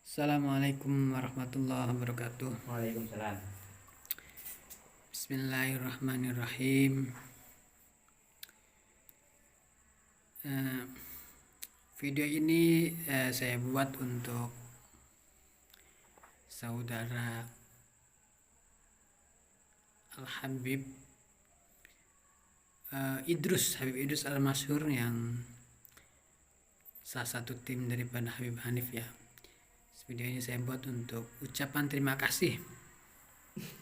Assalamualaikum warahmatullahi wabarakatuh. Waalaikumsalam. Bismillahirrahmanirrahim. Video ini saya buat untuk saudara Al-Habib Habib Idrus Al-Masyhur, yang salah satu tim daripada Habib Hanif ya. Video ini saya buat untuk ucapan terima kasih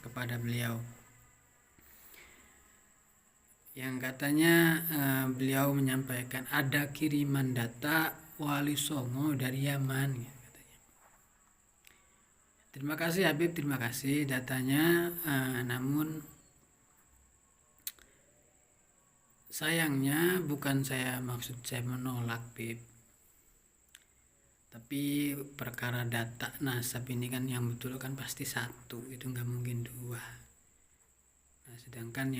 kepada beliau, yang katanya beliau menyampaikan ada kiriman data Wali Songo dari Yaman ya, katanya. Terima kasih Habib, terima kasih datanya, namun sayangnya bukan maksud saya menolak Bib, tapi perkara data nasab ini kan yang betul kan pasti satu, itu nggak mungkin dua. Nah, sedangkan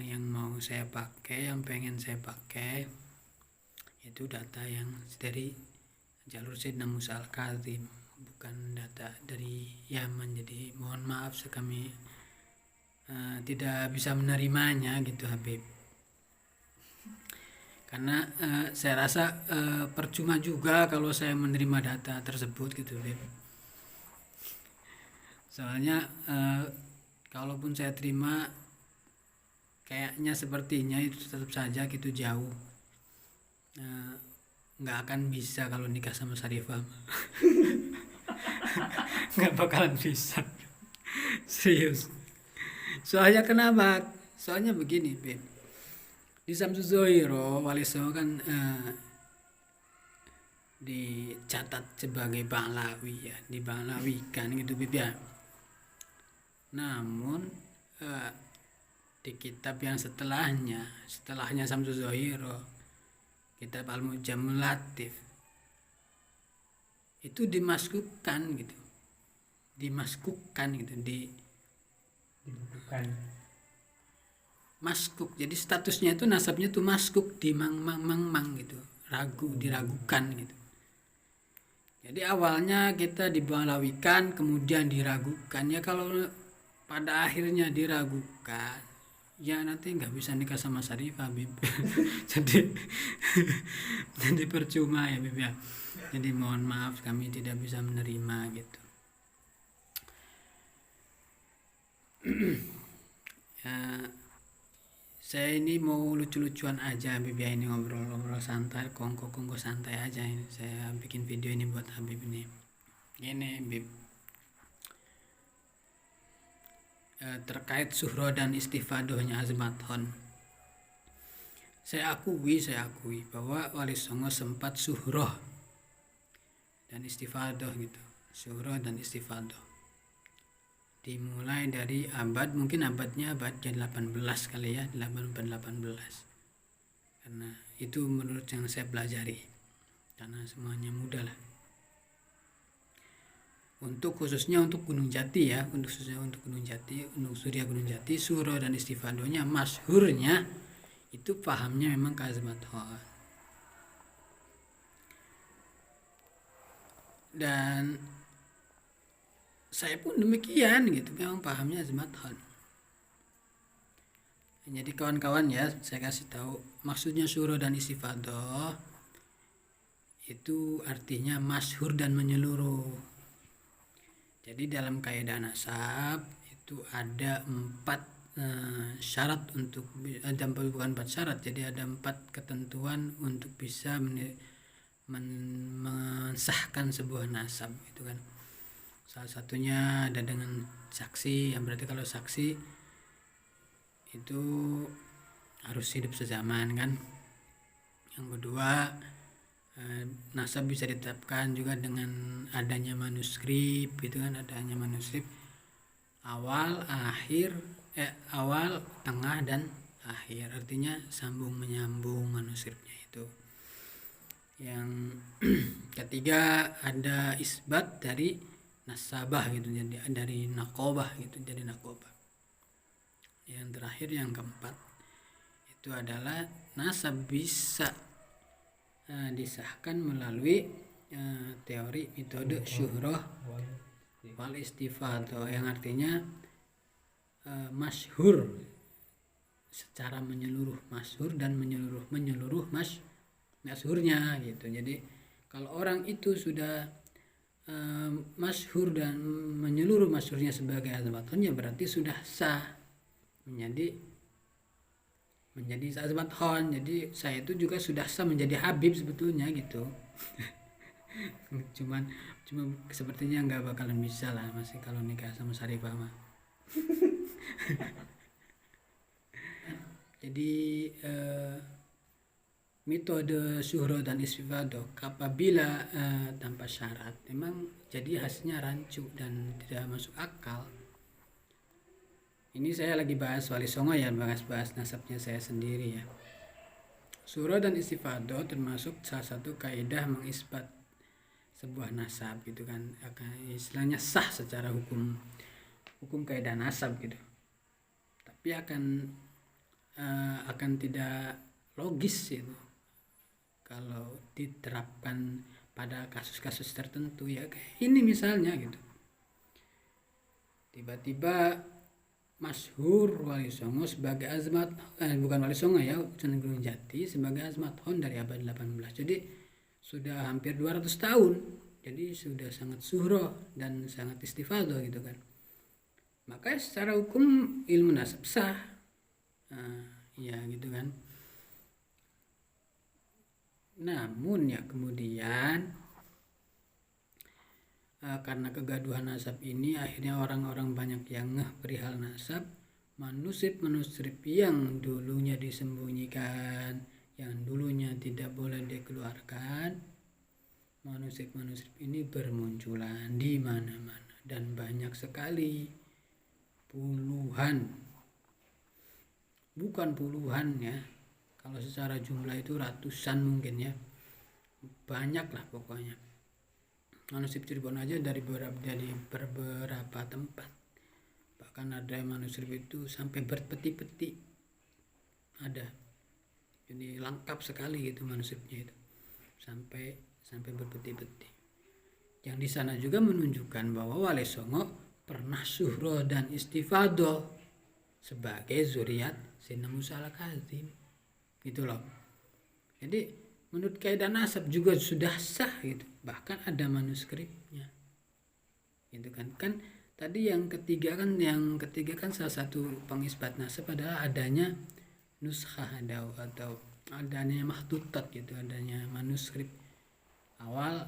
yang mau saya pakai, yang pengen saya pakai itu data yang dari jalur Sayyidina Musa Al-Kadzim, bukan data dari Yaman. Jadi mohon maaf kami tidak bisa menerimanya gitu Habib, karena saya rasa percuma juga kalau saya menerima data tersebut gitu Habib. Soalnya kalaupun saya terima, kayaknya sepertinya itu tetap saja gitu jauh, nggak akan bisa kalau nikah sama Sarifah. Nggak bakalan bisa, serius. Soalnya kenapa? Soalnya begini Beb, di Samsu Zohiro Wali Songo kan dicatat sebagai Banglawi ya, di Banglawikan gitu Beb ya. Namun di kitab yang setelahnya Samsu Zohiro, kitab Al-Mu'jamul Latif, itu dimaskukan gitu, Dibukukan. Maskuk. Jadi statusnya itu nasabnya tuh maskuk, di mang gitu, diragukan gitu. Jadi awalnya kita dibalawikan, kemudian diragukan. Ya kalau pada akhirnya diragukan, ya nanti nggak bisa nikah sama Sarifah Bib. jadi percuma ya Bib ya. Jadi mohon maaf kami tidak bisa menerima gitu. Ya, saya ini mau lucu-lucuan aja Habib ya, ini ngobrol-ngobrol santai, kongko santai aja ini. Saya bikin video ini buat Habib ini. Ini Habib, terkait suhro dan istifadohnya Azmathon. Saya akui bahwa Wali Songo sempat suhroh dan istifadoh gitu. Suhroh dan istifadoh dimulai dari mungkin abadnya abad 18 kali ya, 18, karena itu menurut yang saya pelajari, karena semuanya mudah lah. Khususnya untuk Gunung Jati ya, untuk Surya Gunung Jati, suhroh dan istifadohnya masyhurnya itu pahamnya memang ke Azmathon. Dan saya pun demikian gitu, memang pahamnya Azmathon. Jadi kawan-kawan ya, saya kasih tahu maksudnya suhroh dan istifadoh itu artinya masyhur dan menyeluruh. Jadi dalam kaidah nasab itu ada 4 syarat untuk bukan 4 syarat, jadi ada 4 ketentuan untuk bisa mensahkan sebuah nasab itu kan. Salah satunya ada dengan saksi, yang berarti kalau saksi itu harus hidup sezaman kan. Yang kedua, nasab bisa ditetapkan juga dengan adanya manuskrip gitu kan, adanya manuskrip awal, tengah dan akhir, artinya sambung menyambung manuskripnya itu. Yang ketiga ada isbat dari nasabah gitu, jadi dari nakobah gitu, jadi nakobah. Yang terakhir, yang keempat, itu adalah nasab bisa disahkan melalui teori metode syuhrah wal istifadah, yang artinya masyhur secara menyeluruh, masyhur dan menyeluruh masyhurnya gitu. Jadi kalau orang itu sudah masyhur dan menyeluruh masyhurnya sebagai azmathon, ya berarti sudah sah menjadi azmathon. Jadi saya itu juga sudah sah menjadi habib sebetulnya gitu. cuma sepertinya nggak bakalan bisa lah masih kalau nikah sama Syarifah mah. Jadi metode syuhro dan istifadah apabila tanpa syarat memang jadi hasilnya rancu dan tidak masuk akal. Ini saya lagi bahas Wali Songo ya, bahas nasabnya saya sendiri ya. Syuhro dan istifadah termasuk salah satu kaidah mengisbat sebuah nasab gitu kan, istilahnya sah secara hukum kaidah nasab gitu. Tapi akan tidak logis itu kalau diterapkan pada kasus-kasus tertentu ya, kayak ini misalnya gitu. Tiba-tiba masyhur Wali Songo sebagai bukan Wali Songo ya, Sunan Gunung Jati sebagai azmathon dari abad 18. Jadi sudah hampir 200 tahun. Jadi sudah sangat syuhro dan sangat istifadah gitu kan. Maka secara hukum ilmu nasab sah. Ya gitu kan. Namun ya kemudian karena kegaduhan nasab ini akhirnya orang-orang banyak yang ngeh perihal nasab. Manuskrip yang dulunya disembunyikan, yang dulunya tidak boleh dikeluarkan, manuskrip ini bermunculan di mana-mana dan banyak sekali, bukan puluhan ya, kalau secara jumlah itu ratusan mungkin ya, banyak lah pokoknya. Manuskrip Cirebon aja dari beberapa tempat, bahkan ada manuskrip itu sampai berpeti-peti ada. Jadi lengkap sekali gitu manuskripnya itu, sampai berpeti-peti. Yang di sana juga menunjukkan bahwa Wali Songo pernah syuhro dan istifadah sebagai zuriat Sayyidina Musa al-Kazim gitu loh. Jadi menurut kaidah nasab juga sudah sah gitu, bahkan ada manuskripnya gitu kan. Tadi yang ketiga kan salah satu pengisbat nasab adalah adanya nuskhah atau adanya mahtutat gitu, adanya manuskrip awal,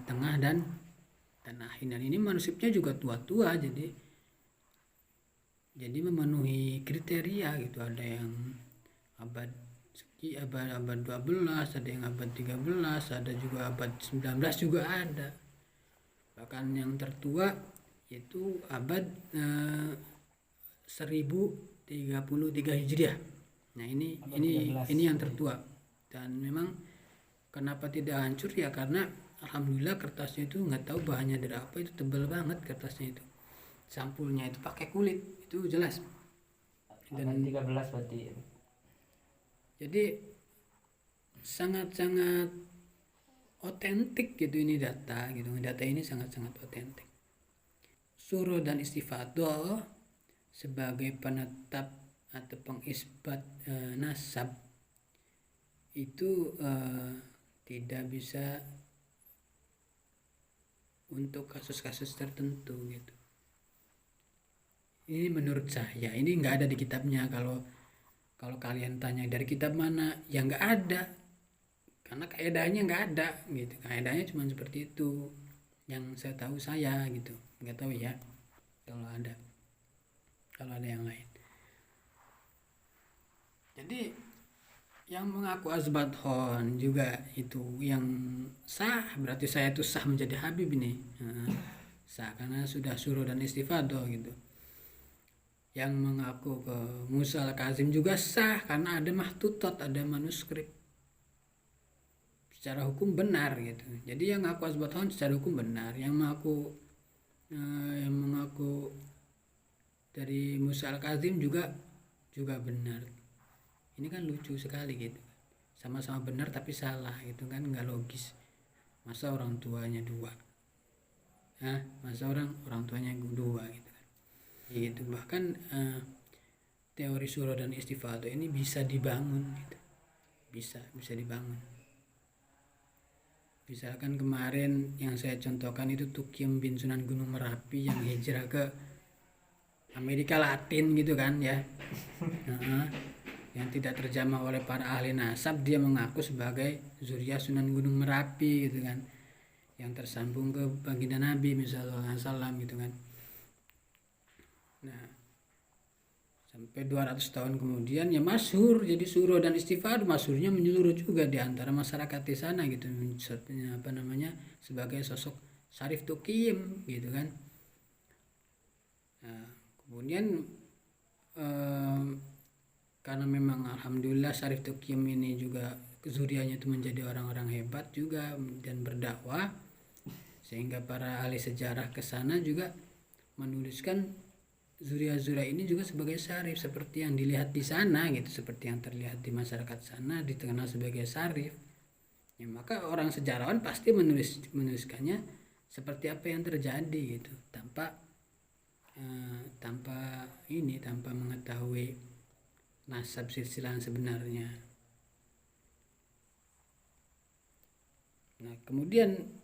tengah dan akhir. Dan ini manuskripnya juga tua-tua, jadi memenuhi kriteria gitu. Ada yang abad 12, ada yang abad 13, ada juga abad 19 juga ada. Bahkan yang tertua itu abad 1033 Hijriah. Nah, ini yang tertua. Dan memang kenapa tidak hancur ya, karena alhamdulillah kertasnya itu nggak tahu bahannya dari apa, itu tebal banget kertasnya itu. Sampulnya itu pakai kulit, itu jelas. Dan 13 berarti. Jadi sangat-sangat otentik gitu ini data gitu. Data ini sangat-sangat otentik. Syuhro dan istifadah sebagai penetap atau pengisbat nasab itu tidak bisa untuk kasus-kasus tertentu gitu. Ini menurut saya, ini nggak ada di kitabnya. Kalau kalian tanya dari kitab mana, ya nggak ada, karena kaidahnya nggak ada gitu. Kaidahnya cuma seperti itu yang saya tahu saya gitu, nggak tahu ya kalau ada yang lain. Jadi yang mengaku azmathon juga itu yang sah, berarti saya itu sah menjadi habib ini. Sah karena sudah syuhro dan istifadah gitu. Yang mengaku ke Musa al-Kazim juga sah karena ada mahtutat, ada manuskrip, secara hukum benar gitu. Jadi yang ngaku azmathon secara hukum benar, yang mengaku dari Musa al-Kazim juga benar. Ini kan lucu sekali gitu, sama-sama benar tapi salah gitu kan, nggak logis. masa orang tuanya dua, masa orang tuanya dua gitu kan. Gitu. Bahkan teori surah dan istifadah ini bisa dibangun gitu. bisa dibangun. Misalkan kemarin yang saya contohkan itu Tukiem bin Sunan Gunung Merapi yang hijrah ke Amerika Latin gitu kan ya. Yang tidak terjamah oleh para ahli nasab, dia mengaku sebagai zuriat Sunan Gunung Merapi gitu kan, yang tersambung ke baginda Nabi misalnya salam gitu kan. Nah, sampai 200 tahun kemudian ya masyhur jadi surah dan istighfar. Masyhurnya menyeluruh juga di antara masyarakat di sana gitu, sebagai sosok Syarif Tukiem gitu kan. Nah, kemudian karena memang alhamdulillah Syarif Tukiem ini juga zuriatnya itu menjadi orang-orang hebat juga dan berdakwah, sehingga para ahli sejarah ke sana juga menuliskan zuriat-zuriat ini juga sebagai syarif seperti yang dilihat di sana gitu, seperti yang terlihat di masyarakat sana dikenal sebagai syarif. Ya, maka orang sejarawan pasti menuliskannya seperti apa yang terjadi gitu, tanpa mengetahui nasab silsilah sebenarnya. Nah, kemudian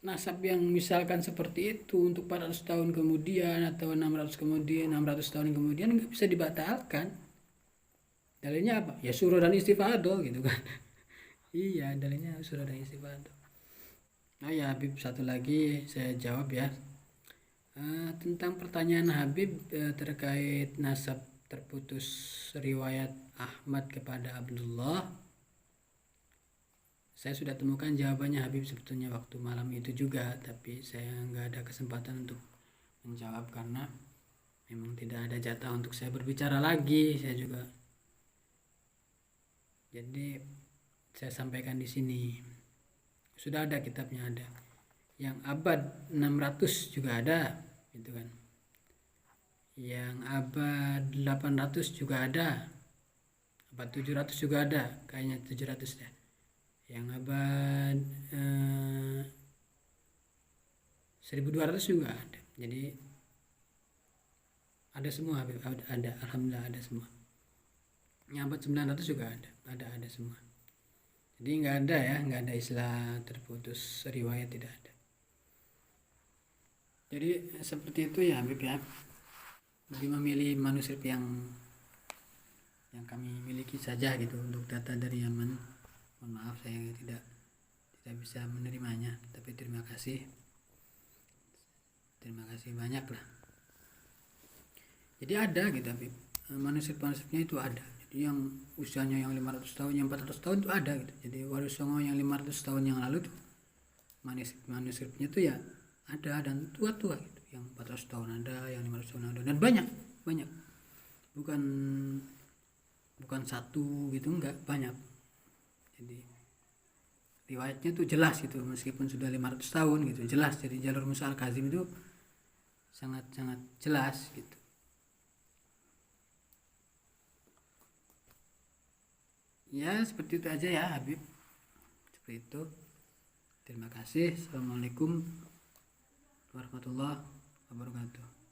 nasab yang misalkan seperti itu untuk 400 tahun kemudian atau 600 tahun kemudian nggak bisa dibatalkan. Dalilnya apa? Ya surah dan istifadah gitu kan. Iya, dalilnya surah dan istifadah. Nah ya Habib, satu lagi saya jawab ya, tentang pertanyaan Habib terkait nasab terputus riwayat Ahmad kepada Abdullah. Saya sudah temukan jawabannya Habib sebetulnya waktu malam itu juga, tapi saya nggak ada kesempatan untuk menjawab karena memang tidak ada jatah untuk saya berbicara lagi. Saya juga, jadi saya sampaikan di sini. Sudah ada kitabnya, ada yang abad 600 juga ada gitu kan, yang abad 800 juga ada, abad 700 juga ada, kayaknya 700 deh, yang abad 1200 juga ada. Jadi ada semua, ada, alhamdulillah ada semua. Yang abad 900 juga ada semua. Jadi nggak ada istilah terputus riwayat, tidak ada. Jadi seperti itu ya Habib ya. Lebih memilih manuskrip yang kami miliki saja gitu untuk data dari Yaman. Mohon maaf saya tidak bisa menerimanya, tapi terima kasih banyak lah. Jadi ada gitu Habib, manuskrip-manuskripnya itu ada. Jadi yang usianya yang 500 tahun, yang 400 tahun itu ada gitu. Jadi Wali Songo yang 500 tahun yang lalu tuh manuskripnya tuh ya ada, dan tua-tua gitu. Yang 400 tahun ada, yang 500 tahun ada, dan banyak. Bukan satu gitu, enggak, banyak. Jadi riwayatnya tuh jelas gitu, meskipun sudah 500 tahun gitu, jelas. Jadi jalur Musa Al-Kazim itu sangat-sangat jelas gitu. Ya seperti itu aja ya Habib, seperti itu. Terima kasih. Assalamualaikum warahmatullahi wabarakatuh.